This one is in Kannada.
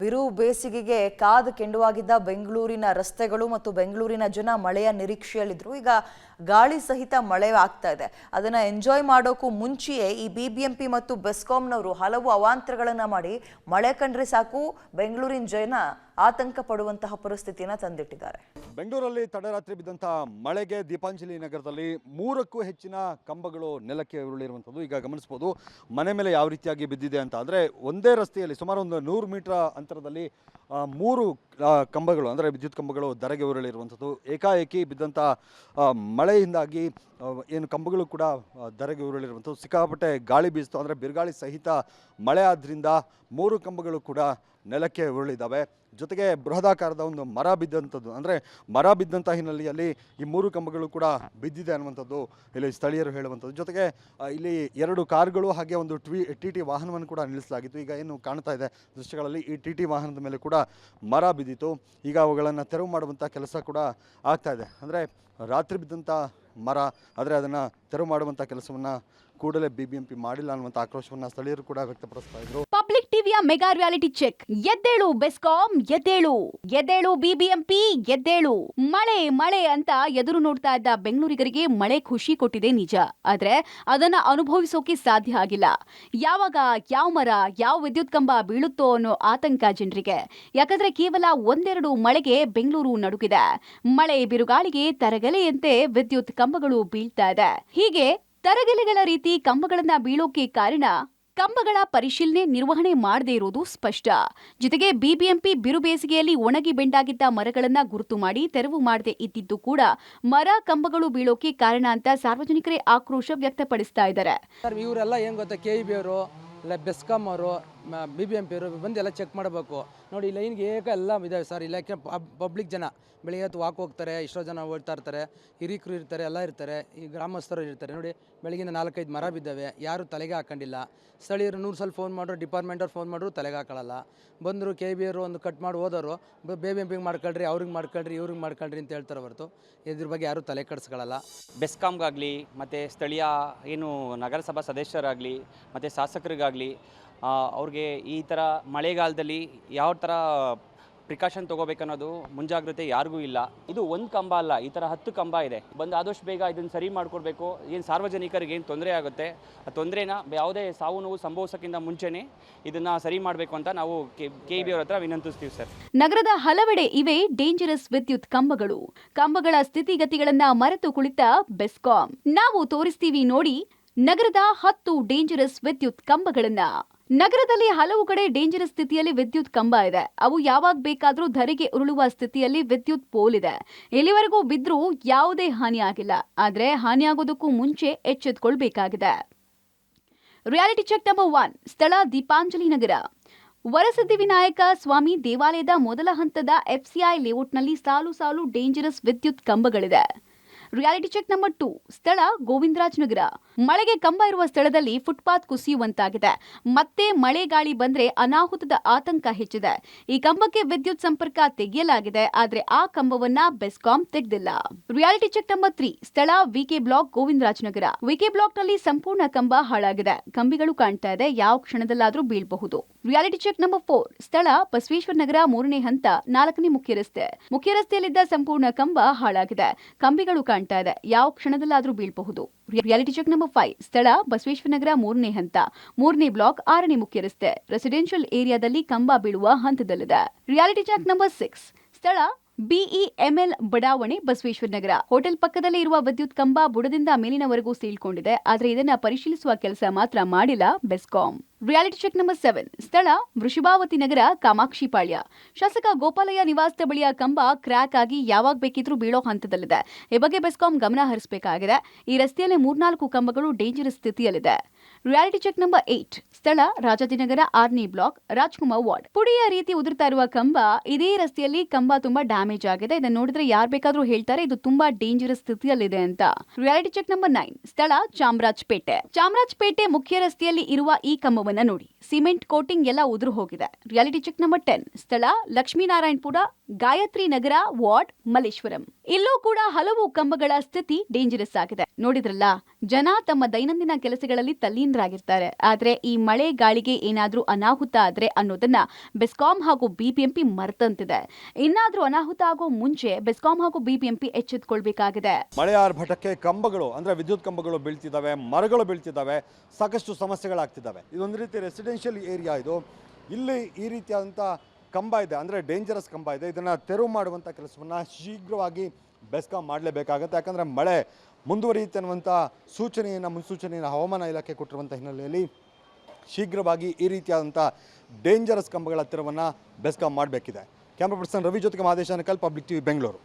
ಬಿರು ಬೇಸಿಗೆಗೆ ಕಾದು ಕೆಂಡುವಾಗಿದ್ದ ಬೆಂಗಳೂರಿನ ರಸ್ತೆಗಳು ಮತ್ತು ಬೆಂಗಳೂರಿನ ಜನ ಮಳೆಯ ನಿರೀಕ್ಷೆಯಲ್ಲಿದ್ರು. ಈಗ ಗಾಳಿ ಸಹಿತ ಮಳೆ ಆಗ್ತಾ ಇದೆ. ಅದನ್ನ ಎಂಜಾಯ್ ಮಾಡೋಕ್ಕೂ ಮುಂಚೆಯೇ ಈ ಬಿಬಿಎಂಪಿ ಮತ್ತು ಬೆಸ್ಕಾಂನವರು ಹಲವು ಅವಾಂತರಗಳನ್ನ ಮಾಡಿ ಮಳೆ ಕಂಡ್ರೆ ಸಾಕು ಬೆಂಗಳೂರಿನ ಜನ ಆತಂಕ ಪಡುವಂತಹ ಪರಿಸ್ಥಿತಿಯನ್ನು ತಂದಿಟ್ಟಿದ್ದಾರೆ. ಬೆಂಗಳೂರಲ್ಲಿ ತಡರಾತ್ರಿ ಬಿದ್ದಂತಹ ಮಳೆಗೆ ದೀಪಾಂಜಲಿ ನಗರದಲ್ಲಿ 3ಕ್ಕೂ ಹೆಚ್ಚಿನ ಕಂಬಗಳು ನೆಲಕ್ಕೆ ಉರುಳಿರುವಂಥದ್ದು ಈಗ ಗಮನಿಸಬಹುದು. ಮನೆ ಮೇಲೆ ಯಾವ ರೀತಿಯಾಗಿ ಬಿದ್ದಿದೆ ಅಂತ ಅಂದರೆ ಒಂದೇ ರಸ್ತೆಯಲ್ಲಿ ಸುಮಾರು ಒಂದು 100 ಮೀಟರ್ ಅಂತರದಲ್ಲಿ 3 ಕಂಬಗಳು ಅಂದರೆ ವಿದ್ಯುತ್ ಕಂಬಗಳು ಧರೆಗೆ ಉರುಳಿರುವಂಥದ್ದು. ಏಕಾಏಕಿ ಬಿದ್ದಂಥ ಮಳೆಯಿಂದಾಗಿ ಏನು ಕಂಬಗಳು ಕೂಡ ಧರೆಗೆ ಉರುಳಿರುವಂಥದ್ದು. ಸಿಕ್ಕಾಪಟ್ಟೆ ಗಾಳಿ ಬೀಸ್ತು, ಅಂದರೆ ಬಿರುಗಾಳಿ ಸಹಿತ ಮಳೆ ಆದ್ದರಿಂದ 3 ಕಂಬಗಳು ಕೂಡ ನೆಲಕ್ಕೆ ಉರುಳಿದ್ದಾವೆ. ಜೊತೆಗೆ ಬೃಹದಾಕಾರದ ಒಂದು ಮರ ಬಿದ್ದಂಥದ್ದು, ಅಂದರೆ ಮರ ಬಿದ್ದಂಥ ಹಿನ್ನೆಲೆಯಲ್ಲಿ ಈ 3 ಕಂಬಗಳು ಕೂಡ ಬಿದ್ದಿದೆ ಅನ್ನುವಂಥದ್ದು ಇಲ್ಲಿ ಸ್ಥಳೀಯರು ಹೇಳುವಂಥದ್ದು. ಜೊತೆಗೆ ಇಲ್ಲಿ 2 ಕಾರುಗಳು ಹಾಗೆ ಒಂದು ಟಿ ವಾಹನವನ್ನು ಕೂಡ ನಿಲ್ಲಿಸಲಾಗಿತ್ತು. ಈಗ ಏನು ಕಾಣ್ತಾ ಇದೆ ದೃಶ್ಯಗಳಲ್ಲಿ, ಈ ಟಿ ವಾಹನದ ಮೇಲೆ ಕೂಡ ಮರ ಬಿದ್ದಿತ್ತು. ಈಗ ಅವುಗಳನ್ನು ತೆರವು ಮಾಡುವಂಥ ಕೆಲಸ ಕೂಡ ಆಗ್ತಾ ಇದೆ. ಅಂದರೆ ರಾತ್ರಿ ಬಿದ್ದಂಥ ಮರ, ಆದರೆ ಅದನ್ನು ತೆರವು ಮಾಡುವಂಥ ಕೆಲಸವನ್ನು ಕೂಡಲೇ ಬಿಬಿಎಂಪಿ ಮಾಡಿಲ್ಲ ಅನ್ನುವಂಥ ಆಕ್ರೋಶವನ್ನು ಸ್ಥಳೀಯರು ಕೂಡ ವ್ಯಕ್ತಪಡಿಸ್ತಾ ಇದ್ರು. ಪಬ್ಲಿಕ್ ಟಿವಿಯ ಮೆಗಾ ರಿಯಾಲಿಟಿ ಚೆಕ್. ಎದ್ದೇಳು ಬೆಸ್ಕಾಂ, ಎದ್ದೇಳು ಎದ್ದೇಳು ಬಿಬಿಎಂಪಿ, ಎದ್ದೇಳು. ಮಳೆ ಮಳೆ ಅಂತ ಎದುರು ನೋಡ್ತಾ ಇದ್ದ ಬೆಂಗಳೂರಿಗರಿಗೆ ಮಳೆ ಖುಷಿ ಕೊಟ್ಟಿದೆ ನಿಜ, ಆದ್ರೆ ಅದನ್ನ ಅನುಭವಿಸೋಕೆ ಸಾಧ್ಯ ಆಗಿಲ್ಲ. ಯಾವಾಗ ಯಾವ ಮರ ಯಾವ ವಿದ್ಯುತ್ ಕಂಬ ಬೀಳುತ್ತೋ ಅನ್ನೋ ಆತಂಕ ಜನರಿಗೆ. ಯಾಕಂದ್ರೆ ಕೇವಲ 1-2 ಮಳೆಗೆ ಬೆಂಗಳೂರು ನಡುಗಿದೆ. ಮಳೆ ಬಿರುಗಾಳಿಗೆ ತರಗೆಲೆಯಂತೆ ವಿದ್ಯುತ್ ಕಂಬಗಳು ಬೀಳ್ತಾ ಇದೆ. ಹೀಗೆ ತರಗೆಲೆಗಳ ರೀತಿ ಕಂಬಗಳನ್ನ ಬೀಳೋಕೆ ಕಾರಣ ಕಂಬಗಳ ಪರಿಶೀಲನೆ ನಿರ್ವಹಣೆ ಮಾಡದೇ ಇರೋದು ಸ್ಪಷ್ಟ. ಜೊತೆಗೆ ಬಿಬಿಎಂಪಿ ಬಿರು ಬೇಸಿಗೆಯಲ್ಲಿ ಒಣಗಿ ಬೆಂಡಾಗಿದ್ದ ಮರಗಳನ್ನ ಗುರುತು ಮಾಡಿ ತೆರವು ಮಾಡದೆ ಇದ್ದಿದ್ದು ಕೂಡ ಮರ ಕಂಬಗಳು ಬೀಳೋಕೆ ಕಾರಣ ಅಂತ ಸಾರ್ವಜನಿಕರೇ ಆಕ್ರೋಶ ವ್ಯಕ್ತಪಡಿಸ್ತಾ ಇದ್ದಾರೆ. ಇವರೆಲ್ಲ ಏನ್ ಗೊತ್ತಾ, KEB ಅವರು ಇಲ್ಲ ಬೆಸ್ಕಾಂ ಅವರು BBMP ಅವರು ಬಂದು ಎಲ್ಲ ಚೆಕ್ ಮಾಡಬೇಕು. ನೋಡಿ ಲೈನ್ಗೆ ಎಲ್ಲ ಇದಾವೆ ಸರ್. ಇಲಾಖೆ ಪಬ್ಲಿಕ್ ಜನ ಬೆಳಿಗ್ಗೆ ಹೊತ್ತು ವಾಕ್ ಹೋಗ್ತಾರೆ, ಎಷ್ಟೋ ಜನ ಓಡ್ತಾ ಇರ್ತಾರೆ, ಹಿರಿಕರು ಇರ್ತಾರೆ, ಎಲ್ಲ ಇರ್ತಾರೆ, ಈ ಗ್ರಾಮಸ್ಥರು ಇರ್ತಾರೆ. ನೋಡಿ ಬೆಳಗಿನ 4-5 ಮರ ಬಿದ್ದಾವೆ, ಯಾರು ತಲೆಗೆ ಹಾಕೊಂಡಿಲ್ಲ. ಸ್ಥಳೀಯರು 100 ಸಲ ಫೋನ್ ಮಾಡ್ರು, ಡಿಪಾರ್ಟ್ಮೆಂಟವ್ರು ಫೋನ್ ಮಾಡ್ರು, ತಲೆಗೆ ಹಾಕೊಳ್ಳಲ್ಲ. ಬಂದರು KEB ಅವರು ಒಂದು ಕಟ್ ಮಾಡಿ ಹೋದವರು BBMPಗೆ ಮಾಡ್ಕೊಳ್ರಿ, ಅವ್ರಿಗೆ ಮಾಡ್ಕೊಳ್ರಿ, ಇವ್ರಿಗೆ ಮಾಡ್ಕೊಳ್ರಿ ಅಂತ ಹೇಳ್ತಾರೆ ಹೊರತು ಇದ್ರ ಬಗ್ಗೆ ಯಾರು ತಲೆ ಕೆಡಿಸ್ಕೊಳ್ಳಲ್ಲ. ಬೆಸ್ಕಾಮ್ಗಾಗಲಿ ಮತ್ತು ಸ್ಥಳೀಯ ಏನು ನಗರಸಭಾ ಸದಸ್ಯರಾಗಲಿ ಮತ್ತು ಶಾಸಕರಿಗಾಗಲಿ ಅವ್ರಿಗೆ ಈ ಥರ ಮಳೆಗಾಲದಲ್ಲಿ ಯಾವ ಥರ ಪ್ರಿಕಾಷನ್ ತೊಗೋಬೇಕನ್ನೋದು ಮುಂಜಾಗ್ರತೆ ಯಾರಿಗೂ ಇಲ್ಲ. ಇದು ಒಂದು ಕಂಬ ಅಲ್ಲ, ಈ ಥರ 10 ಕಂಬ ಇದೆ. ಬಂದು ಆದಷ್ಟು ಬೇಗ ಇದನ್ನು ಸರಿ ಮಾಡಿಕೊಡ್ಬೇಕು. ಏನು ಸಾರ್ವಜನಿಕರಿಗೆ ಏನು ತೊಂದರೆ ಆಗುತ್ತೆ, ಆ ತೊಂದರೆನ ಯಾವುದೇ ಸಾವು ನೋವು ಸಂಭವಿಸೋಕ್ಕಿಂತ ಮುಂಚೆನೇ ಇದನ್ನು ಸರಿ ಮಾಡಬೇಕು ಅಂತ ನಾವು KEB ಅವ್ರ ಹತ್ರ ವಿನಂತಿಸ್ತೀವಿ ಸರ್. ನಗರದ ಹಲವೆಡೆ ಇವೆ ಡೇಂಜರಸ್ ವಿದ್ಯುತ್ ಕಂಬಗಳು. ಕಂಬಗಳ ಸ್ಥಿತಿಗತಿಗಳನ್ನ ಮರೆತು ಕುಳಿತ ಬೆಸ್ಕಾಂ. ನಾವು ತೋರಿಸ್ತೀವಿ ನೋಡಿ ನಗರದ 10 ಡೇಂಜರಸ್ ವಿದ್ಯುತ್ ಕಂಬಗಳನ್ನ. ನಗರದಲ್ಲಿ ಹಲವು ಕಡೆ ಡೇಂಜರಸ್ ಸ್ಥಿತಿಯಲ್ಲಿ ವಿದ್ಯುತ್ ಕಂಬ ಇದೆ. ಅವು ಯಾವಾಗ ಬೇಕಾದರೂ ಧರೆಗೆ ಉರುಳುವ ಸ್ಥಿತಿಯಲ್ಲಿ ವಿದ್ಯುತ್ ಪೋಲ್ ಇದೆ. ಇಲ್ಲಿವರೆಗೂ ಬಿದ್ರೂ ಯಾವುದೇ ಹಾನಿ ಆಗಿಲ್ಲ. ಆದ್ರೆ ಹಾನಿಯಾಗೋದಕ್ಕೂ ಮುಂಚೆ ಎಚ್ಚೆತ್ತುಕೊಳ್ಬೇಕಾಗಿದೆ. Reality check number 1. ಸ್ಥಳ ದೀಪಾಂಜಲಿ ನಗರ. ವರಸಿದ್ಧಿವಿನಾಯಕ ಸ್ವಾಮಿ ದೇವಾಲಯದ ಮೊದಲ ಹಂತದ FCI ಲೇಔಟ್ನಲ್ಲಿ ಸಾಲು ಸಾಲು ಡೇಂಜರಸ್ ವಿದ್ಯುತ್ ಕಂಬಗಳಿದೆ. Reality check number 2. ಸ್ಥಳ ಗೋವಿಂದರಾಜ್ ನಗರ. ಮಳೆಗೆ ಕಂಬ ಇರುವ ಸ್ಥಳದಲ್ಲಿ ಫುಟ್ಪಾತ್ ಕುಸಿಯುವಂತಾಗಿದೆ. ಮತ್ತೆ ಮಳೆ ಗಾಳಿ ಬಂದ್ರೆ ಅನಾಹುತದ ಆತಂಕ ಹೆಚ್ಚಿದೆ. ಈ ಕಂಬಕ್ಕೆ ವಿದ್ಯುತ್ ಸಂಪರ್ಕ ತೆಗೆಯಲಾಗಿದೆ, ಆದ್ರೆ ಆ ಕಂಬವನ್ನ ಬೆಸ್ಕಾಂ ತೆಗೆದಿಲ್ಲ. Reality check number 3. ಸ್ಥಳ VK block Govindaraj Nagar. VK block ನಲ್ಲಿ ಸಂಪೂರ್ಣ ಕಂಬ ಹಾಳಾಗಿದೆ. ಕಂಬಿಗಳು ಕಾಣ್ತಾ ಇದೆ, ಯಾವ ಕ್ಷಣದಲ್ಲಾದ್ರೂ ಬೀಳಬಹುದು. Reality check number 4. ಸ್ಥಳ ಬಸವೇಶ್ವರ ನಗರ 3ನೇ ಹಂತ 4ನೇ ಮುಖ್ಯ ರಸ್ತೆ. ಮುಖ್ಯ ರಸ್ತೆಯಲ್ಲಿದ್ದ ಸಂಪೂರ್ಣ ಕಂಬ ಹಾಳಾಗಿದೆ. ಕಂಬಿಗಳು ಕಾಣ್ತಾ ಇದೆ, ಯಾವ ಕ್ಷಣದಲ್ಲಾದ್ರೂ ಬೀಳಬಹುದು. Reality check number 5. ಸ್ಥಳ ಬಸವೇಶ್ವರ ನಗರ 3ನೇ ಹಂತ 3ನೇ ಬ್ಲಾಕ್ 6ನೇ ಮುಖ್ಯ ರಸ್ತೆ. ರೆಸಿಡೆನ್ಷಿಯಲ್ ಏರಿಯಾದಲ್ಲಿ ಕಂಬ ಬೀಳುವ ಹಂತದಲ್ಲಿದೆ. Reality check number 6. ಸ್ಥಳ BEML ಬಡಾವಣೆ ಬಸವೇಶ್ವರ ನಗರ. ಹೋಟೆಲ್ ಪಕ್ಕದಲ್ಲೇ ಇರುವ ವಿದ್ಯುತ್ ಕಂಬ ಬುಡದಿಂದ ಮೇಲಿನವರೆಗೂ ಸೀಳ್ಕೊಂಡಿದೆ, ಆದ್ರೆ ಇದನ್ನ ಪರಿಶೀಲಿಸುವ ಕೆಲಸ ಮಾತ್ರ ಮಾಡಿಲ್ಲ ಬೆಸ್ಕಾಂ. Reality check number 7. ಸ್ಥಳ ವೃಷಭಾವತಿ ನಗರ ಕಾಮಾಕ್ಷಿಪಾಳ್ಯ. ಶಾಸಕ ಗೋಪಾಲಯ್ಯ ನಿವಾಸದ ಬಳಿಯ ಕಂಬ ಕ್ರ್ಯಾಕ್ ಆಗಿ ಯಾವಾಗ ಬೇಕಿದ್ರೂ ಬೀಳೋ ಹಂತದಲ್ಲಿದೆ. ಈ ಬಗ್ಗೆ ಬೆಸ್ಕಾಂ ಗಮನ ಹರಿಸಬೇಕಾಗಿದೆ. ಈ ರಸ್ತೆಯಲ್ಲಿ 3-4 ಕಂಬಗಳು ಡೇಂಜರಸ್ ಸ್ಥಿತಿಯಲ್ಲಿದೆ. Reality check number 8. ಸ್ಥಳ ರಾಜಾಜಿನಗರ 6ನೇ ಬ್ಲಾಕ್ ರಾಜ್ಕುಮಾರ್ ವಾರ್ಡ್. ಪುಡಿಯ ರೀತಿ ಉದುರ್ತಾ ಇರುವ ಕಂಬ. ಇದೇ ರಸ್ತೆಯಲ್ಲಿ ಕಂಬ ತುಂಬಾ ಡ್ಯಾಮೇಜ್ ಆಗಿದೆ. ಇದನ್ನು ನೋಡಿದ್ರೆ ಯಾರು ಬೇಕಾದ್ರೂ ಹೇಳ್ತಾರೆ ಇದು ತುಂಬಾ ಡೇಂಜರಸ್ ಸ್ಥಿತಿಯಲ್ಲಿದೆ ಅಂತ. Reality check number 9. ಸ್ಥಳ ಚಾಮರಾಜಪೇಟೆ. ಚಾಮರಾಜಪೇಟೆ ಮುಖ್ಯ ರಸ್ತೆಯಲ್ಲಿ ಇರುವ ಈ ಕಂಬವನ್ನ ನೋಡಿ, ಸಿಮೆಂಟ್ ಕೋಟಿಂಗ್ ಎಲ್ಲ ಉದುರು ಹೋಗಿದೆ. Reality check number 10. ಸ್ಥಳ ಲಕ್ಷ್ಮೀನಾರಾಯಣಪುರ ಗಾಯತ್ರಿ ನಗರ ವಾರ್ಡ್ ಮಲ್ಲೇಶ್ವರಂ. ಇಲ್ಲೂ ಕೂಡ ಹಲವು ಕಂಬಗಳ ಸ್ಥಿತಿ ಡೇಂಜರಸ್ ಆಗಿದೆ. ನೋಡಿದ್ರಲ್ಲ, ಜನ ತಮ್ಮ ದೈನಂದಿನ ಕೆಲಸಗಳಲ್ಲಿ ತಲ್ಲೀನರಾಗಿರ್ತಾರೆ. ಆದ್ರೆ ಈ ಮಳೆ ಗಾಳಿಗೆ ಏನಾದ್ರೂ ಅನಾಹುತ ಆದ್ರೆ ಅನ್ನೋದನ್ನ ಬೆಸ್ಕಾಂ ಹಾಗೂ ಬಿಬಿಎಂಪಿ ಮರ್ತಂತಿದೆ. ಇನ್ನಾದ್ರೂ ಅನಾಹುತ ಆಗೋ ಮುಂಚೆ ಬೆಸ್ಕಾಂ ಹಾಗೂ ಬಿಬಿಎಂಪಿ ಎಚ್ಚೆತ್ತುಕೊಳ್ಬೇಕಾಗಿದೆ. ಮಳೆ ಆರ್ಭಟಕ್ಕೆ ಕಂಬಗಳು ಅಂದರೆ ವಿದ್ಯುತ್ ಕಂಬಗಳು ಬೀಳ್ತಿದ್ದಾವೆ, ಮರಗಳು ಬೀಳ್ತಿದ್ದಾವೆ, ಸಾಕಷ್ಟು ಸಮಸ್ಯೆಗಳಾಗ್ತಿದ್ದಾವೆ. ಇದೊಂದು ರೀತಿ ರೆಸಿಡೆನ್ಷಿಯಲ್ ಏರಿಯಾ ಇದು. ಇಲ್ಲಿ ಈ ರೀತಿಯಾದಂಥ ಕಂಬ ಇದೆ, ಅಂದರೆ ಡೇಂಜರಸ್ ಕಂಬ ಇದೆ. ಇದನ್ನು ತೆರವು ಮಾಡುವಂಥ ಕೆಲಸವನ್ನು ಶೀಘ್ರವಾಗಿ ಬೆಸ್ಕಾಂ ಮಾಡಲೇಬೇಕಾಗುತ್ತೆ. ಯಾಕಂದರೆ ಮಳೆ ಮುಂದುವರಿಯುತ್ತೆ ಅನ್ನುವಂಥ ಮುನ್ಸೂಚನೆಯನ್ನು ಹವಾಮಾನ ಇಲಾಖೆ ಕೊಟ್ಟಿರುವಂಥ ಹಿನ್ನೆಲೆಯಲ್ಲಿ ಶೀಘ್ರವಾಗಿ ಈ ರೀತಿಯಾದಂಥ ಡೇಂಜರಸ್ ಕಂಬಗಳ ತೆರವನ್ನು ಬೆಸ್ಕಾಂ ಮಾಡಬೇಕಿದೆ. ಕ್ಯಾಮ್ರಾ ಪರ್ಸನ್ ರವಿ ಜೊತೆಗೆ ಮಹದೇಶ್ ಅನಕಲ್, ಪಬ್ಲಿಕ್ ಟಿವಿ, ಬೆಂಗಳೂರು.